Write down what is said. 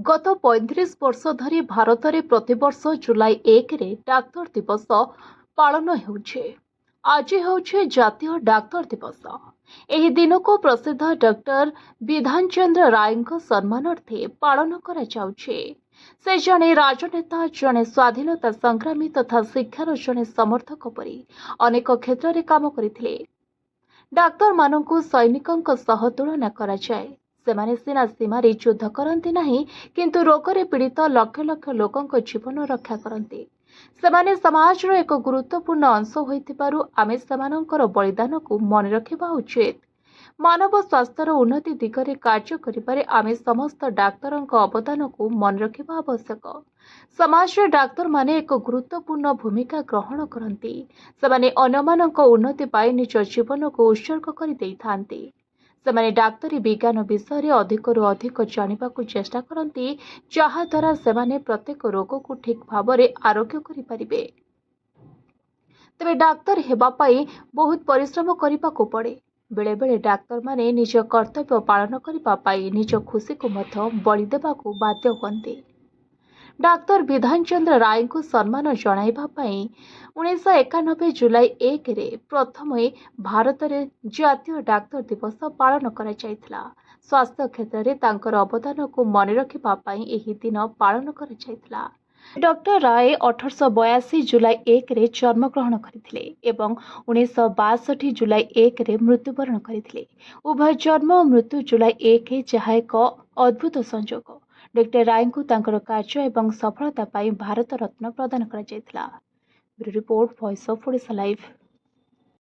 गत 35 वर्ष धरी भारत में प्रतिवर्ष जुलाई 1 रे डाक्तर दिवस पालन होउछे। आज होउछे जातीय डाक्तर दिवस। एही दिन को प्रसिद्ध डॉक्टर विधान चंद्र राय सम्मानार्थे पालन करा जाउछे। से जने राजनेता, जने स्वाधीनता संग्रामी तथा शिक्षार जने समर्थक परी अनेक क्षेत्र में काम करथिले। डाक्तर मानकु सैनिकंक सह तुलना करा जाए। सेमाने सिना सीमारे युद्ध करती नहीं, किंतु रोगरे पीड़ित लक्ष लक्ष लोकंक जीवन रक्षा करती। सेमाने समाजर एक गुरुत्वपूर्ण अंश होइथिबारु आमे सेमानंकर बलिदान को मन रखिबा उचित। मानव स्वास्थ्यर उन्नति दिगरे कार्य करिबारे आमे समस्त डाक्तरंक अवदान को मन रखिबा आवश्यक। समाज रे डाक्तर माने एक गुरुत्वपूर्ण भूमिका ग्रहण करती। सेमाने अन्यमानंक उन्नति पाई निज जीवन को उत्सर्ग कर देइथांती। सेमाने डाक्तरी विज्ञान विषय रे अधिकरु अधिक जानिबाकु चेष्टा करती, जहा द्वारा सेमाने प्रत्येक रोग को ठीक भावरे आरोग्य करि परिबे। तबे डाक्तर हेबा पाई बहुत परिश्रम करिबाकु पड़े। बेले बेले डाक्तर माने निज कर्तव्य पालन करिबा पाई निज खुशी को मध्य बलि देबाकु बाध्य हुअन्ति। डाक्तर विधान चंद्र राय को सम्मान जणाइबा पाई 1991 जुलाई 1 रे प्रथम भारत में जातीय डाक्तर दिवस पालन करा जायथिला। स्वास्थ्य क्षेत्र में तांकर अवदान को मन रखिबा पाई एही दिन पालन करा जायथिला। डॉक्टर राय 1882 जुलाई 1 रे जन्म ग्रहण करथिले एवं 1962 जुलाई 1 रे मृत्युवरण करथिले। उभय जन्म और मृत्यु जुलाई 1 जहा एक अद्भुत संयोग। डॉक्टर राय को तांकर कार्य एवं सफलता पाई भारत रत्न प्रदान करा जायथिला। Bureau report, voice of Odisha live.